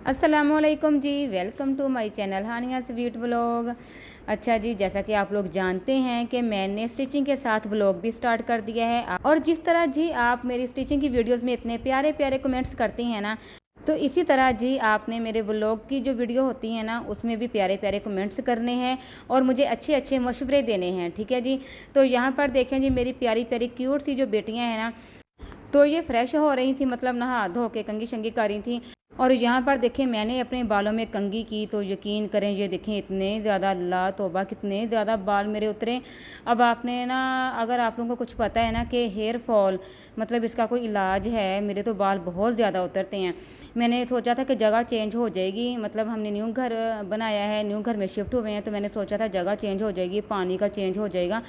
अस्सलामुअलैकुम जी, welcome to my channel Hania sweet vlog. अच्छा जी, जैसा कि आप लोग जानते हैं कि मैंने स्टिचिंग के साथ व्लॉग भी स्टार्ट कर दिया है। और जिस तरह जी आप मेरी स्टिचिंग की वीडियोस में इतने प्यारे प्यारे कमेंट्स करती हैं ना, तो इसी तरह जी आपने मेरे व्लॉग की जो वीडियो होती है ना, उसमें भी प्यारे प्यारे कमेंट्स करने हैं और मुझे अच्छे अच्छे मशवरे देने हैं। ठीक है जी। तो यहाँ पर देखें जी, मेरी प्यारी प्यारी क्यूट सी जो बेटियाँ हैं ना, तो ये फ्रेश हो रही थी, मतलब नहा धो के कंघी शंगी कर रही थी। और यहाँ पर देखें मैंने अपने बालों में कंघी की, तो यकीन करें ये देखें इतने ज़्यादा, अल्लाह तौबा, कितने ज़्यादा बाल मेरे उतरे। अब आपने ना, अगर आप लोगों को कुछ पता है ना कि हेयर फॉल मतलब इसका कोई इलाज है, मेरे तो बाल बहुत ज़्यादा उतरते हैं। मैंने सोचा था कि जगह चेंज हो जाएगी, मतलब हमने न्यू घर बनाया है, न्यू घर में शिफ्ट हुए हैं, तो मैंने सोचा था जगह चेंज हो जाएगी, पानी का चेंज हो जाएगा,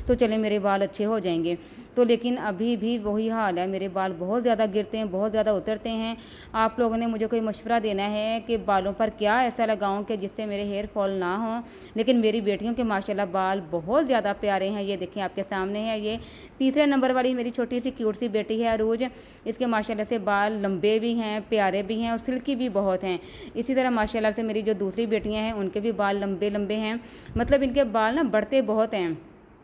तो चले मेरे बाल अच्छे हो जाएंगे। तो लेकिन अभी भी वही हाल है, मेरे बाल बहुत ज़्यादा गिरते हैं, बहुत ज़्यादा उतरते हैं। आप लोगों ने मुझे कोई मशवरा देना है कि बालों पर क्या ऐसा लगाऊं कि जिससे मेरे हेयर फॉल ना हो। लेकिन मेरी बेटियों के माशाल्लाह बाल बहुत ज़्यादा प्यारे हैं। ये देखिए आपके सामने है, ये तीसरे नंबर वाली मेरी छोटी सी क्यूट सी बेटी है अरूज। इसके माशाल्लाह से बाल लंबे भी हैं, प्यारे भी हैं और सिल्की भी बहुत हैं। इसी तरह माशाल्लाह से मेरी जो दूसरी बेटियाँ हैं उनके भी बाल लंबे लंबे हैं, मतलब इनके बाल ना बढ़ते बहुत हैं।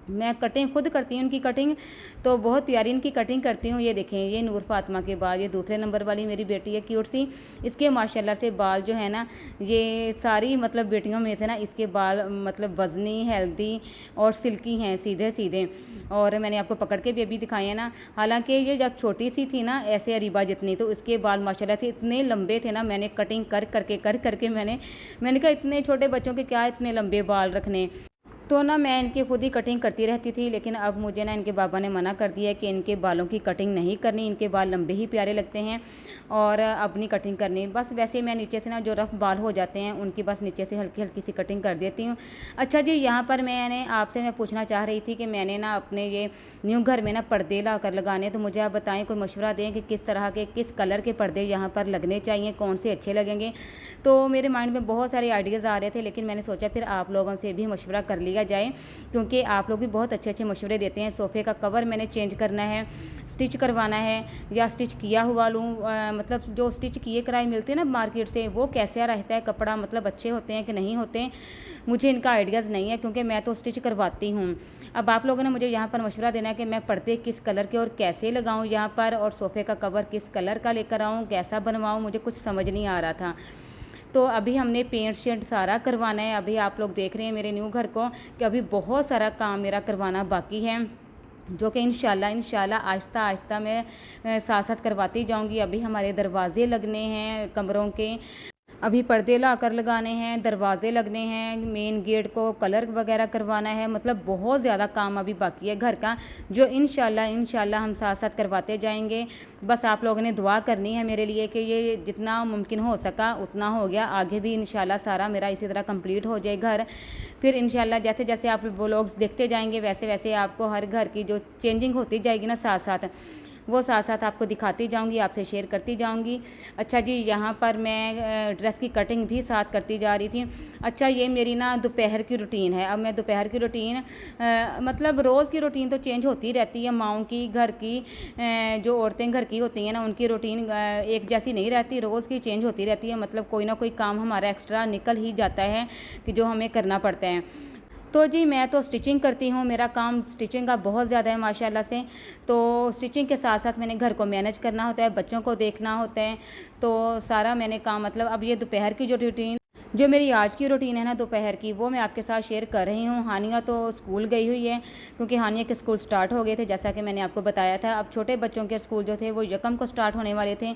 मैं कटिंग खुद करती हूँ इनकी कटिंग, तो बहुत प्यारी इनकी कटिंग करती हूँ। ये देखें, ये नूर फातिमा के बाल, ये दूसरे नंबर वाली मेरी बेटी है क्यूट सी। इसके माशाल्लाह से बाल जो है ना, ये सारी मतलब बेटियों में से ना इसके बाल मतलब वज़नी, हेल्दी और सिल्की हैं, सीधे सीधे। और मैंने आपको पकड़ के भी अभी दिखाए हैं ना। हालांकि ये जब छोटी सी थी ना, ऐसे अरीबा जितनी, तो इसके बाल माशाल्लाह से इतने लंबे थे ना, मैंने कटिंग कर करके मैंने कहा इतने छोटे बच्चों के क्या इतने लंबे बाल रखने। तो ना मैं इनकी खुद ही कटिंग करती रहती थी, लेकिन अब मुझे ना इनके बाबा ने मना कर दिया कि इनके बालों की कटिंग नहीं करनी, इनके बाल लंबे ही प्यारे लगते हैं और अब नहीं कटिंग करनी। बस वैसे मैं नीचे से ना जो रफ बाल हो जाते हैं उनकी बस नीचे से हल्की हल्की सी कटिंग कर देती हूँ। अच्छा जी, यहाँ पर मैं पूछना चाह रही थी कि मैंने ना अपने ये न्यू घर में ना पर्दे ला कर लगाने, तो मुझे आप बताएं, कोई मशवरा दें कि किस तरह के, किस कलर के पर्दे यहाँ पर लगने चाहिए, कौन से अच्छे लगेंगे। तो मेरे माइंड में बहुत सारे आइडियाज़ आ रहे थे, लेकिन मैंने सोचा फिर आप लोगों से भी मशवरा कर लिया जाए, क्योंकि आप लोग भी बहुत अच्छे अच्छे मशवरे देते हैं। सोफ़े का कवर मैंने चेंज करना है, स्टिच करवाना है या स्टिच किया हुआ लूँ, मतलब जो स्टिच किए कराए मिलते हैं ना मार्केट से, वो कैसा रहता है कपड़ा, मतलब अच्छे होते हैं कि नहीं होते हैं, मुझे इनका आइडियाज़ नहीं है, क्योंकि मैं तो स्टिच करवाती हूँ। अब आप लोगों ने मुझे यहाँ पर मशवरा देना है कि मैं पर्दे किस कलर के और कैसे लगाऊँ यहाँ पर, और सोफ़े का कवर किस कलर का लेकर आऊँ, कैसा बनवाऊँ, मुझे कुछ समझ नहीं आ रहा था। तो अभी हमने पेंट शेंट सारा करवाना है। अभी आप लोग देख रहे हैं मेरे न्यू घर को कि अभी बहुत सारा काम मेरा करवाना बाकी है, जो कि इंशाल्लाह आहिस्ता आहिस्ता मैं साथ साथ करवाती जाऊंगी। अभी हमारे दरवाजे लगने हैं कमरों के, अभी पर्दे ला कर लगाने हैं, दरवाजे लगने हैं, मेन गेट को कलर वगैरह करवाना है, मतलब बहुत ज़्यादा काम अभी बाकी है घर का, जो इंशाल्लाह हम साथ साथ करवाते जाएंगे। बस आप लोगों ने दुआ करनी है मेरे लिए कि ये जितना मुमकिन हो सका उतना हो गया, आगे भी इंशाल्लाह सारा मेरा इसी तरह कंप्लीट हो जाए घर। फिर इंशाल्लाह जैसे जैसे आप व्लॉग्स देखते जाएंगे वैसे वैसे आपको हर घर की जो चेंजिंग होती जाएगी ना, साथ साथ वो साथ साथ आपको दिखाती जाऊंगी, आपसे शेयर करती जाऊंगी। अच्छा जी, यहाँ पर मैं ड्रेस की कटिंग भी साथ करती जा रही थी। अच्छा, ये मेरी ना दोपहर की रूटीन है। अब मैं दोपहर की रूटीन मतलब रोज़ की रूटीन तो चेंज होती रहती है, माओं की, घर की, जो औरतें घर की होती हैं ना, उनकी रूटीन एक जैसी नहीं रहती, रोज़ की चेंज होती रहती है, मतलब कोई ना कोई काम हमारा एक्स्ट्रा निकल ही जाता है कि जो हमें करना पड़ता है। तो जी मैं तो स्टिचिंग करती हूँ, मेरा काम स्टिचिंग का बहुत ज़्यादा है माशाल्लाह से। तो स्टिचिंग के साथ साथ मैंने घर को मैनेज करना होता है, बच्चों को देखना होता है, तो सारा मैंने काम, मतलब अब ये दोपहर की जो रूटीन, जो मेरी आज की रूटीन है ना दोपहर की, वो मैं आपके साथ शेयर कर रही हूँ। हानिया तो स्कूल गई हुई है, क्योंकि हानिया के स्कूल स्टार्ट हो गए थे, जैसा कि मैंने आपको बताया था। अब छोटे बच्चों के स्कूल जो थे वो यकम को स्टार्ट होने वाले थे।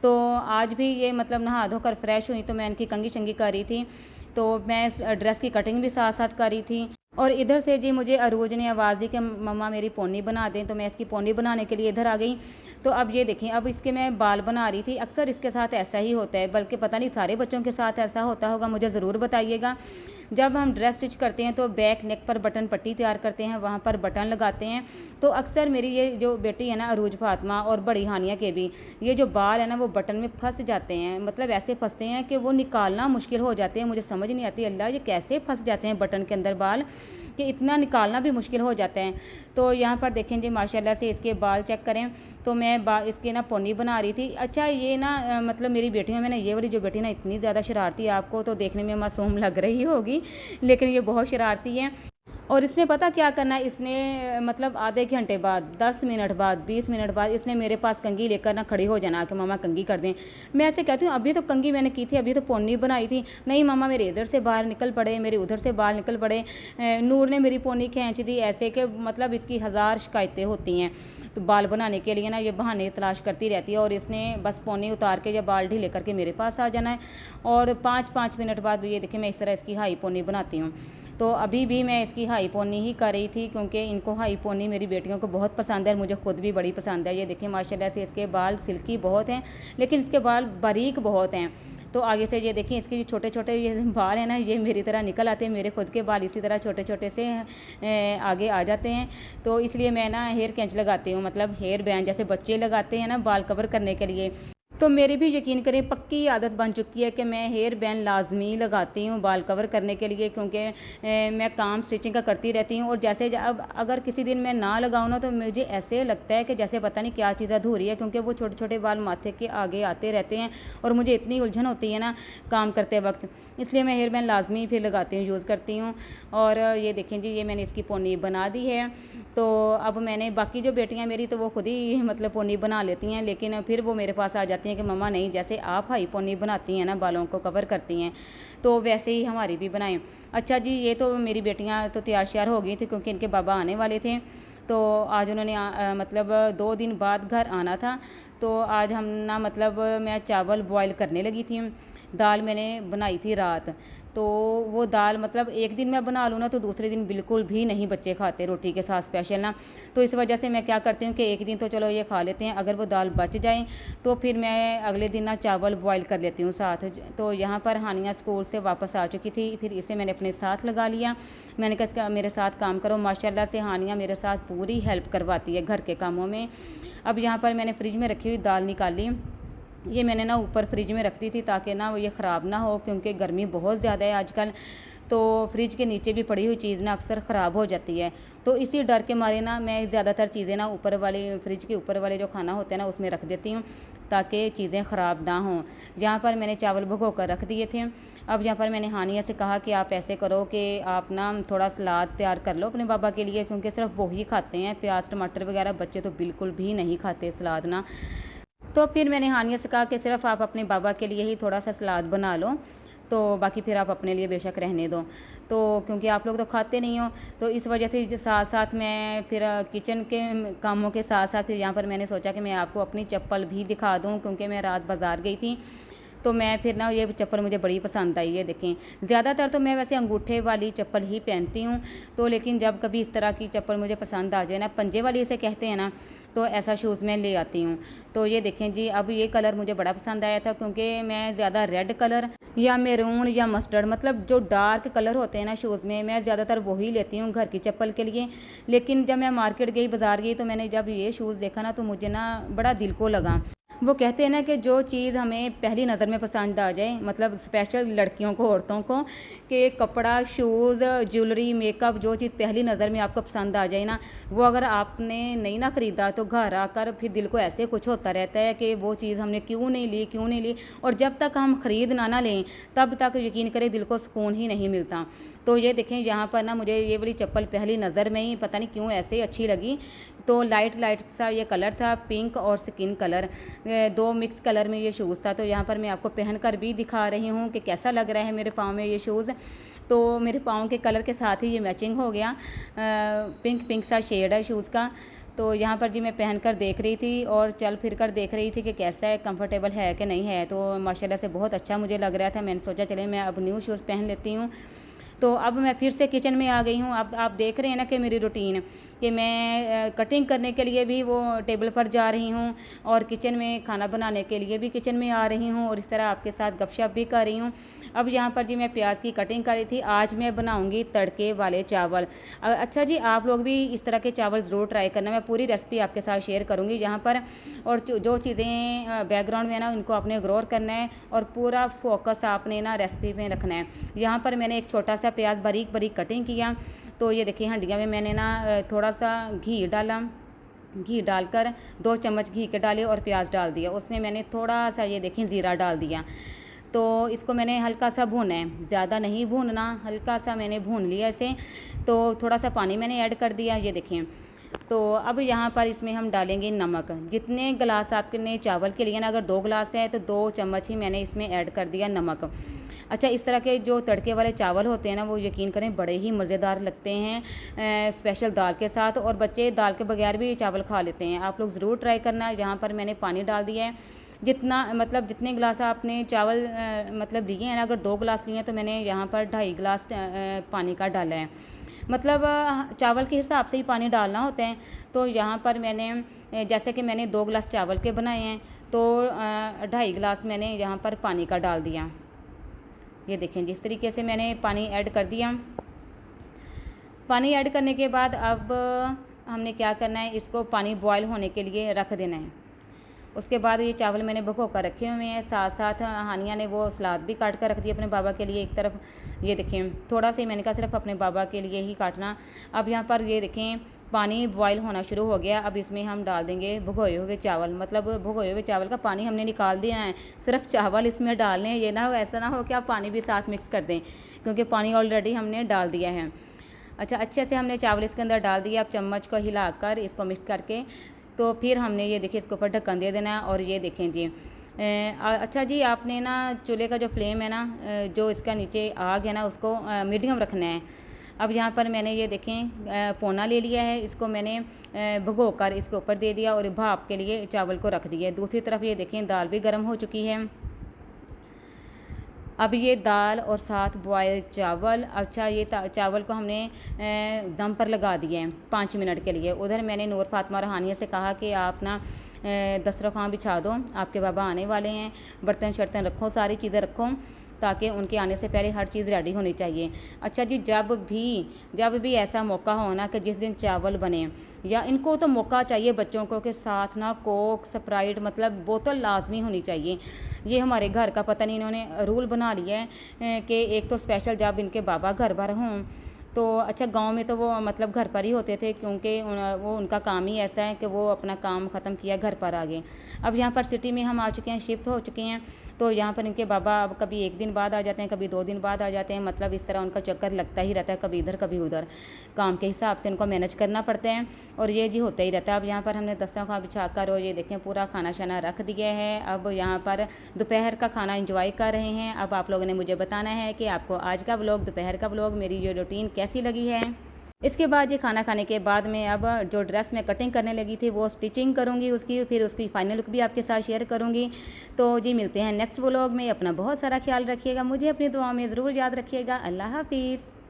तो आज भी ये मतलब नहा धोकर फ्रेश हुई, तो मैं इनकी कंघी शंगी कर रही थी, तो मैं ड्रेस की कटिंग भी साथ साथ कर रही थी। और इधर से जी मुझे अरूज ने आवाज़ दी कि मम्मा मेरी पोनी बना दें, तो मैं इसकी पोनी बनाने के लिए इधर आ गई। तो अब ये देखें, अब इसके मैं बाल बना रही थी। अक्सर इसके साथ ऐसा ही होता है, बल्कि पता नहीं सारे बच्चों के साथ ऐसा होता होगा, मुझे ज़रूर बताइएगा। जब हम ड्रेस स्टिच करते हैं तो बैक नेक पर बटन पट्टी तैयार करते हैं, वहाँ पर बटन लगाते हैं। तो अक्सर मेरी ये जो बेटी है ना अरूज फातिमा, और बड़ी हानिया के भी, ये जो बाल है ना वो बटन में फंस जाते हैं, मतलब ऐसे फंसते हैं कि वो निकालना मुश्किल हो जाते हैं। मुझे समझ नहीं आती, अल्लाह ये कैसे फंस जाते हैं बटन के अंदर बाल। कि इतना निकालना भी मुश्किल हो जाता है। तो यहाँ पर देखें जी माशाल्लाह से इसके बाल चेक करें तो मैं इसके ना पोनी बना रही थी। अच्छा ये ना मतलब मेरी बेटियों में ना ये वाली जो बेटी ना इतनी ज़्यादा शरारती है, आपको तो देखने में मासूम लग रही होगी लेकिन ये बहुत शरारती है। और इसने पता क्या करना है, इसने मतलब आधे घंटे बाद, 10 मिनट बाद, 20 मिनट बाद इसने मेरे पास कंघी लेकर ना खड़ी हो जाना कि मामा कंघी कर दें। मैं ऐसे कहती हूँ अभी तो कंघी मैंने की थी, अभी तो पोनी बनाई थी। नहीं मामा मेरे इधर से बाहर निकल पड़े, मेरे उधर से बाहर निकल पड़े, नूर ने मेरी पोनी खींच दी। ऐसे कि मतलब इसकी हज़ार शिकायतें होती हैं। तो बाल बनाने के लिए ना ये बहाने तलाश करती रहती है और इसने बस पोनी उतार के या बाल ढीले करके मेरे पास आ जाना है। और 5-5 मिनट बाद ये देखिए मैं इस तरह इसकी हाई पोनी बनाती हूँ। तो अभी भी मैं इसकी हाई पोनी ही कर रही थी क्योंकि इनको हाई पोनी मेरी बेटियों को बहुत पसंद है और मुझे खुद भी बड़ी पसंद है। ये देखिए माशाल्लाह से इसके बाल सिल्की बहुत हैं लेकिन इसके बाल बारीक बहुत हैं। तो आगे से ये देखिए इसके जो छोटे छोटे ये बाल हैं ना, ये मेरी तरह निकल आते हैं। मेरे खुद के बाल इसी तरह छोटे छोटे से आगे आ जाते हैं। तो इसलिए मैं ना हेयर कैंच लगाती हूँ, मतलब हेयर बैंड जैसे बच्चे लगाते हैं ना बाल कवर करने के लिए। तो मेरी भी यकीन करें पक्की आदत बन चुकी है कि मैं हेयर बैंड लाजमी लगाती हूँ बाल कवर करने के लिए, क्योंकि मैं काम स्टिचिंग का करती रहती हूँ। और जैसे अब अगर किसी दिन मैं ना लगाऊँ ना तो मुझे ऐसे लगता है कि जैसे पता नहीं क्या चीज़ अधूरी है, क्योंकि वो छोटे छोटे बाल माथे के आगे आते रहते हैं और मुझे इतनी उलझन होती है ना काम करते वक्त, इसलिए मैं हेयर बैंड लाजमी फिर लगाती हूँ, यूज़ करती हूँ। और ये देखें जी ये मैंने इसकी पोनी बना दी है। तो अब मैंने बाकी जो बेटियां मेरी तो वो खुद ही मतलब पोनी बना लेती हैं, लेकिन फिर वो मेरे पास आ जाती हैं कि मम्मा नहीं, जैसे आप हाई पोनी बनाती हैं ना, बालों को कवर करती हैं, तो वैसे ही हमारी भी बनाएं। अच्छा जी ये तो मेरी बेटियां तो तैयार श्यार हो गई थी क्योंकि इनके बाबा आने वाले थे। तो आज उन्होंने मतलब 2 दिन बाद घर आना था। तो आज हम ना मतलब मैं चावल बॉयल करने लगी थी। दाल मैंने बनाई थी रात, तो वो दाल मतलब एक दिन मैं बना लूँ ना तो दूसरे दिन बिल्कुल भी नहीं बच्चे खाते रोटी के साथ स्पेशल ना। तो इस वजह से मैं क्या करती हूँ कि एक दिन तो चलो ये खा लेते हैं, अगर वो दाल बच जाए तो फिर मैं अगले दिन ना चावल बॉयल कर लेती हूँ साथ। तो यहाँ पर हानिया स्कूल से वापस आ चुकी थी, फिर इसे मैंने अपने साथ लगा लिया। मैंने कहा इसका मेरे साथ काम करो। माशाल्लाह से हानिया मेरे साथ पूरी हेल्प करवाती है घर के कामों में। अब यहाँ पर मैंने फ्रिज में रखी हुई दाल निकाली, ये मैंने ना ऊपर फ्रिज में रख दी थी ताकि ना वो ये ख़राब ना हो, क्योंकि गर्मी बहुत ज़्यादा है आजकल। तो फ्रिज के नीचे भी पड़ी हुई चीज़ ना अक्सर ख़राब हो जाती है। तो इसी डर के मारे ना मैं ज़्यादातर चीज़ें ना ऊपर वाले फ्रिज के ऊपर वाले जो खाना होते हैं ना उसमें रख देती हूँ ताकि चीज़ें ख़राब ना हों। यहाँ पर मैंने चावल भिगो कर रख दिए थे। अब यहाँ पर मैंने हानिया से कहा कि आप ऐसे करो कि आप ना थोड़ा सलाद तैयार कर लो अपने बाबा के लिए, क्योंकि सिर्फ वही खाते हैं, प्याज टमाटर वगैरह बच्चे तो बिल्कुल भी नहीं खाते सलाद ना। तो फिर मैंने हानिया से कहा कि सिर्फ आप अपने बाबा के लिए ही थोड़ा सा सलाद बना लो, तो बाकी फिर आप अपने लिए बेशक रहने दो। तो क्योंकि आप लोग तो खाते नहीं हो, तो इस वजह से साथ साथ मैं फिर किचन के कामों के साथ साथ फिर यहाँ पर मैंने सोचा कि मैं आपको अपनी चप्पल भी दिखा दूँ, क्योंकि मैं रात बाज़ार गई थी। तो मैं फिर ना ये चप्पल मुझे बड़ी पसंद आई है। देखें ज़्यादातर तो मैं वैसे अंगूठे वाली चप्पल ही पहनती हूँ, तो लेकिन जब कभी इस तरह की चप्पल मुझे पसंद आ जाए ना, पंजे वाली इसे कहते हैं ना, तो ऐसा शूज़ मैं ले आती हूँ। तो ये देखें जी अब ये कलर मुझे बड़ा पसंद आया था, क्योंकि मैं ज़्यादा रेड कलर या मैरून या मस्टर्ड, मतलब जो डार्क कलर होते हैं ना शूज़ में, मैं ज़्यादातर वही लेती हूँ घर की चप्पल के लिए। लेकिन जब मैं मार्केट गई, बाज़ार गई, तो मैंने जब ये शूज़ देखा ना तो मुझे ना बड़ा दिल को लगा। वो कहते हैं ना कि जो चीज़ हमें पहली नज़र में पसंद आ जाए, मतलब स्पेशल लड़कियों को, औरतों को, कि कपड़ा, शूज़, ज्वेलरी, मेकअप, जो चीज़ पहली नज़र में आपको पसंद आ जाए ना, वो अगर आपने नहीं ना ख़रीदा तो घर आकर फिर दिल को ऐसे कुछ होता रहता है कि वो चीज़ हमने क्यों नहीं ली, क्यों नहीं ली। और जब तक हम ख़रीद ना लें तब तक यकीन करें दिल को सुकून ही नहीं मिलता। तो ये देखें यहाँ पर ना मुझे ये वाली चप्पल पहली नज़र में ही पता नहीं क्यों ऐसे अच्छी लगी। तो लाइट लाइट सा ये कलर था, पिंक और स्किन कलर, 2 मिक्स कलर में ये शूज़ था। तो यहाँ पर मैं आपको पहन कर भी दिखा रही हूँ कि कैसा लग रहा है मेरे पाँव में ये शूज़। तो मेरे पाँव के कलर के साथ ही ये मैचिंग हो गया, पिंक पिंक सा शेड है शूज़ का। तो यहाँ पर जी मैं पहन कर देख रही थी और चल फिर कर देख रही थी कि कैसा है, कंफर्टेबल है कि नहीं है। तो माशाल्लाह से बहुत अच्छा मुझे लग रहा था। मैंने सोचा चले मैं अब न्यू शूज़ पहन लेती हूँ। तो अब मैं फिर से किचन में आ गई हूँ। अब आप देख रहे हैं ना कि मेरी रूटीन, कि मैं कटिंग करने के लिए भी वो टेबल पर जा रही हूँ और किचन में खाना बनाने के लिए भी किचन में आ रही हूँ और इस तरह आपके साथ गपशप भी कर रही हूँ। अब यहाँ पर जी मैं प्याज की कटिंग कर रही थी। आज मैं बनाऊँगी तड़के वाले चावल। अच्छा जी आप लोग भी इस तरह के चावल ज़रूर ट्राई करना, मैं पूरी रेसिपी आपके साथ शेयर करूँगी यहाँ पर। और जो चीज़ें बैकग्राउंड में ना उनको आपने गौर करना है और पूरा फोकस आपने ना रेसिपी में रखना है। यहाँ पर मैंने एक छोटा सा प्याज बारीक बारीक कटिंग किया, तो ये देखिए हंडिया में मैंने ना थोड़ा सा घी डाला, घी डालकर 2 चम्मच घी के डाले और प्याज डाल दिया। उसमें मैंने थोड़ा सा ये देखें ज़ीरा डाल दिया। तो इसको मैंने हल्का सा भूना है, ज़्यादा नहीं भूनना, हल्का सा मैंने भून लिया इसे। तो थोड़ा सा पानी मैंने ऐड कर दिया, ये देखें। तो अब यहाँ पर इसमें हम डालेंगे नमक। जितने गिलास आपके चावल के लिए ना, अगर 2 गिलास है तो 2 चम्मच ही मैंने इसमें ऐड कर दिया नमक। अच्छा, इस तरह के जो तड़के वाले चावल होते हैं ना, वो यकीन करें बड़े ही मज़ेदार लगते हैं स्पेशल दाल के साथ, और बच्चे दाल के बगैर भी चावल खा लेते हैं। आप लोग ज़रूर ट्राई करना। यहाँ पर मैंने पानी डाल दिया है, जितना मतलब जितने गिलास आपने चावल मतलब लिए हैं ना, अगर 2 गिलास लिए हैं तो मैंने यहाँ पर 2.5 गिलास पानी का डाला है। मतलब चावल के हिसाब से ही पानी डालना होता है। तो यहाँ पर मैंने जैसे कि मैंने 2 गिलास चावल के बनाए हैं, तो 2.5 गिलास मैंने यहाँ पर पानी का डाल दिया। ये देखें, जिस तरीके से मैंने पानी ऐड कर दिया। पानी ऐड करने के बाद अब हमने क्या करना है, इसको पानी बॉयल होने के लिए रख देना है। उसके बाद ये चावल मैंने भिगो कर रखे हुए हैं। साथ साथ हानिया ने वो सलाद भी काट कर रख दिया अपने बाबा के लिए एक तरफ। ये देखें, थोड़ा सा ही मैंने कहा सिर्फ अपने बाबा के लिए ही काटना। अब यहाँ पर ये देखें पानी बॉयल होना शुरू हो गया। अब इसमें हम डाल देंगे भिगोए हुए चावल। मतलब भिगोए हुए चावल का पानी हमने निकाल दिया है, सिर्फ चावल इसमें डालने हैं। ये ना हो, ऐसा ना हो कि आप पानी भी साथ मिक्स कर दें, क्योंकि पानी ऑलरेडी हमने डाल दिया है। अच्छा, अच्छे से हमने चावल इसके अंदर डाल दिया। अब चम्मच को हिलाकर इसको मिक्स करके तो फिर हमने ये देखिए इसके ऊपर ढक्कन दे देना है। और ये देखें जी, अच्छा जी, आपने ना चूल्हे का जो फ्लेम है ना, जो इसका नीचे आग है ना, उसको मीडियम रखना है। अब यहाँ पर मैंने ये देखें पौना ले लिया है, इसको मैंने भिगो कर इसके ऊपर दे दिया और भाप के लिए चावल को रख दिया। दूसरी तरफ ये देखें दाल भी गर्म हो चुकी है। अब ये दाल और साथ बॉयल चावल, अच्छा ये चावल को हमने दम पर लगा दिए हैं 5 मिनट के लिए। उधर मैंने नूर फातिमा और हानिया से कहा कि आप ना दस्तरखान बिछा दो, आपके बाबा आने वाले हैं, बर्तन शर्तन रखो, सारी चीज़ें रखो, ताकि उनके आने से पहले हर चीज़ रेडी होनी चाहिए। अच्छा जी, जब भी ऐसा मौका हो ना कि जिस दिन चावल बने, या इनको तो मौका चाहिए बच्चों को, के साथ ना कोक स्प्राइट मतलब बोतल लाजमी होनी चाहिए। ये हमारे घर का पता नहीं इन्होंने रूल बना लिया है कि एक तो स्पेशल जब इनके बाबा घर पर हों तो। अच्छा, गांव में तो वो मतलब घर पर ही होते थे, क्योंकि वो उनका काम ही ऐसा है कि वो अपना काम ख़त्म किया घर पर आ गए। अब यहाँ पर सिटी में हम आ चुके हैं, शिफ्ट हो चुके हैं। तो यहाँ पर इनके बाबा अब कभी 1 दिन बाद आ जाते हैं, कभी 2 दिन बाद आ जाते हैं। मतलब इस तरह उनका चक्कर लगता ही रहता है, कभी इधर कभी उधर। काम के हिसाब से इनको मैनेज करना पड़ता है, और ये जी होता ही रहता है। अब यहाँ पर हमने दस्तरखान बिछा कर और ये देखें पूरा खाना शाना रख दिया है। अब यहाँ पर दोपहर का खाना इंजॉय कर रहे हैं। अब आप लोगों ने मुझे बताना है कि आपको आज का व्लॉग, दोपहर का व्लॉग, मेरी ये रूटीन कैसी लगी है। इसके बाद ये खाना खाने के बाद में अब जो ड्रेस मैं कटिंग करने लगी थी वो स्टिचिंग करूँगी उसकी, फिर उसकी फाइनल लुक भी आपके साथ शेयर करूँगी। तो जी मिलते हैं नेक्स्ट व्लॉग में। अपना बहुत सारा ख्याल रखिएगा, मुझे अपनी दुआ में ज़रूर याद रखिएगा। अल्लाह हाफिज़।